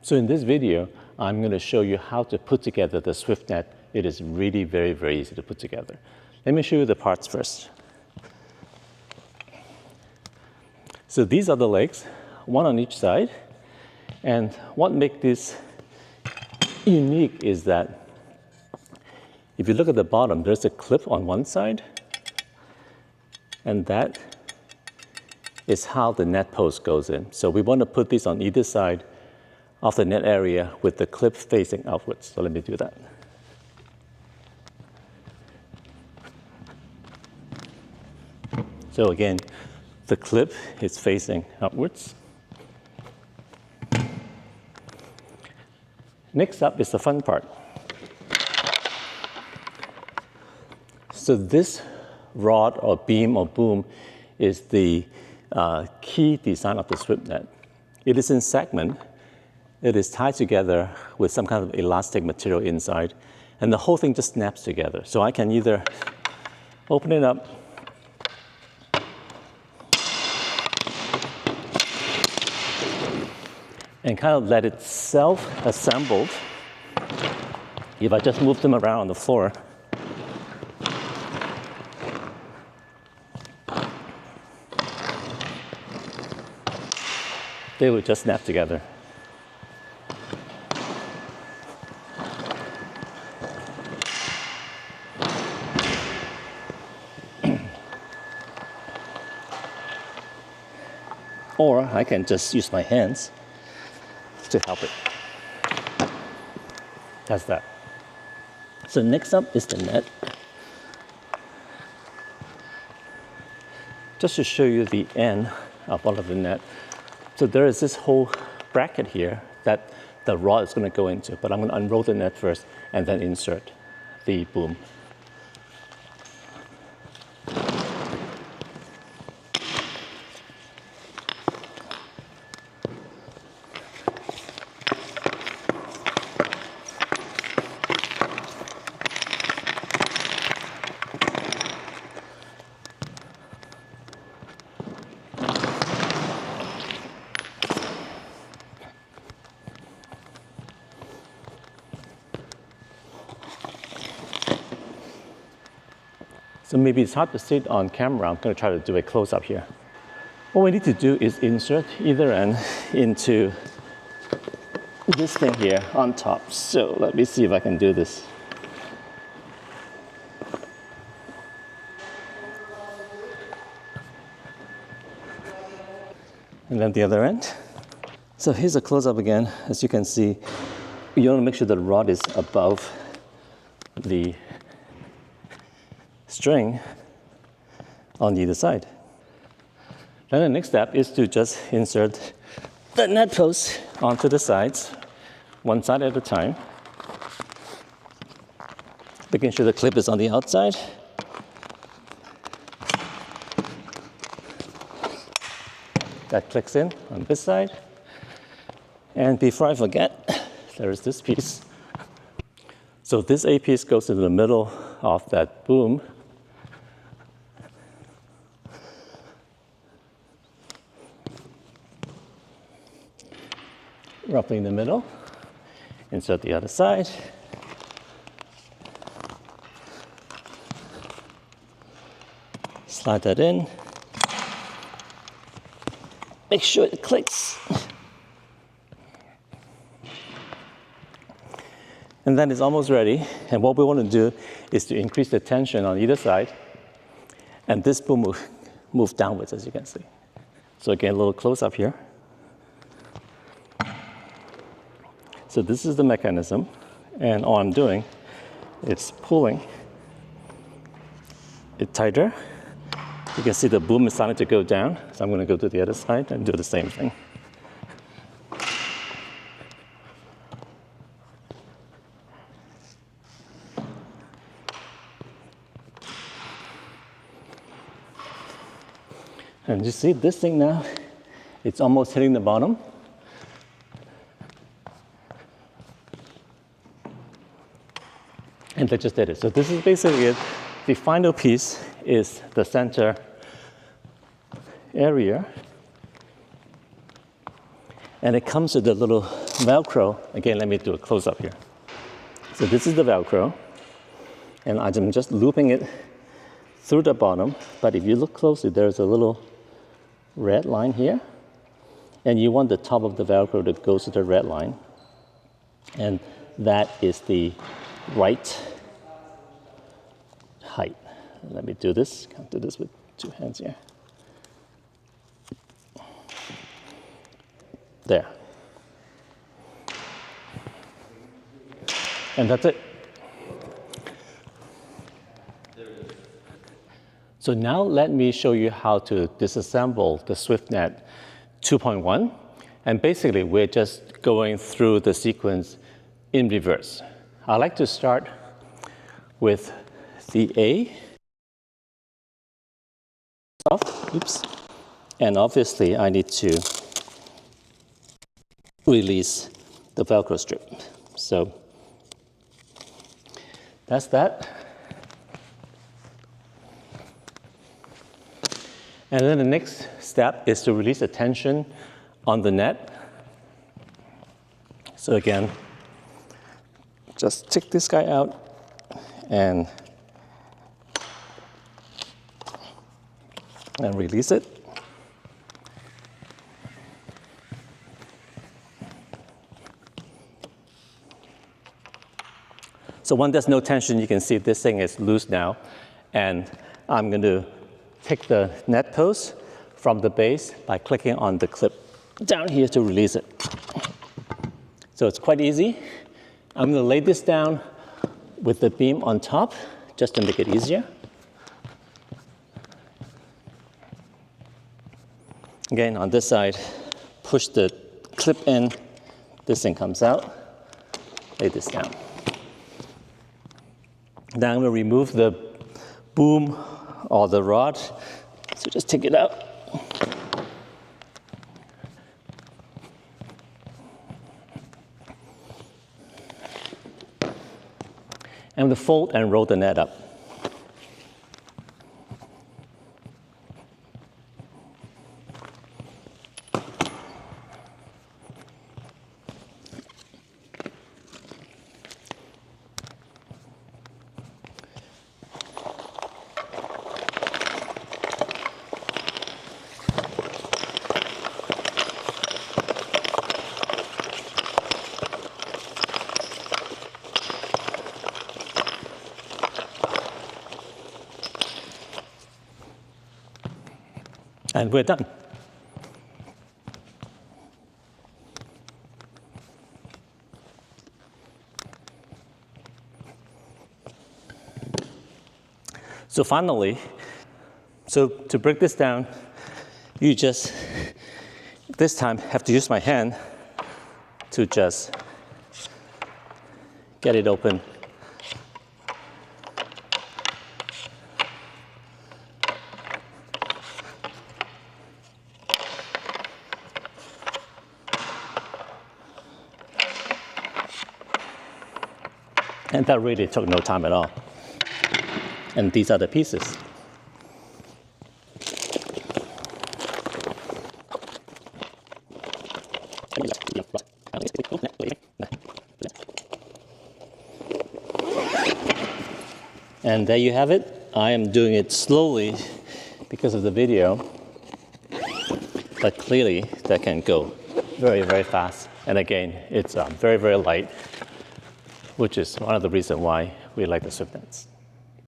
So in this video, I'm going to show you how to put together the SwiftNet. It is really very, very easy to put together. Let me show you the parts first. So these are the legs, one on each side. And what makes this unique is that if you look at the bottom, there's a clip on one side, and that is how the net post goes in. So we want to put these on either side of the net area with the clip facing outwards. So let me do that. So again, the clip is facing outwards. Next up is the fun part. So this rod or beam or boom is the key design of the SwiftNet. It is in segment. It is tied together with some kind of elastic material inside, and the whole thing just snaps together. So I can either open it up and kind of let it self-assemble. If I just move them around on the floor, they would just snap together. Or I can just use my hands to help it. That's that. So next up is the net. Just to show you the end of all of the net. So there is this whole bracket here that the rod is going to go into, but I'm going to unroll the net first and then insert the boom. So maybe it's hard to see it on camera. I'm going to try to do a close-up here. What we need to do is insert either end into this thing here on top. So let me see if I can do this. And then the other end. So here's a close-up again. As you can see, you want to make sure the rod is above the string on either side. Then the next step is to just insert the net post onto the sides, one side at a time, making sure the clip is on the outside. That clicks in on this side. And before I forget, there is this piece. So this A piece goes into the middle of that boom. Roughly in the middle. Insert the other side. Slide that in. Make sure it clicks. And then it's almost ready. And what we want to do is to increase the tension on either side. And this boom will move downwards, as you can see. So again, a little close up here. So this is the mechanism, and all I'm doing is pulling it tighter. You can see the boom is starting to go down, so I'm going to go to the other side and do the same thing. And you see this thing now, it's almost hitting the bottom. And that just did it. So this is basically it. The final piece is the center area. And it comes with a little velcro. Again, let me do a close-up here. So this is the velcro, and I'm just looping it through the bottom, but if you look closely, there's a little red line here, and you want the top of the velcro to go to the red line, and that is the right height. Let me do this. Can't do this with two hands here. There. And that's it. So now let me show you how to disassemble the SwiftNet 2.1. And basically, we're just going through the sequence in reverse. I like to start with the A. Oops. And obviously, I need to release the Velcro strip. So that's that. And then the next step is to release the tension on the net. So again, just take this guy out and release it. So when there's no tension, you can see this thing is loose now. And I'm going to take the net post from the base by clicking on the clip down here to release it. So it's quite easy. I'm going to lay this down with the beam on top just to make it easier. Again, on this side, push the clip in, this thing comes out, lay this down. Now I'm going to remove the boom or the rod, so just take it out. I'm going to fold and roll the net up. And we're done. So finally, to break this down, you just, this time, have to use my hand to just get it open. And that really took no time at all. And these are the pieces. And there you have it. I am doing it slowly because of the video, but clearly that can go very, very fast. And again, it's very, very light, which is one of the reasons why we like the SwiftNets.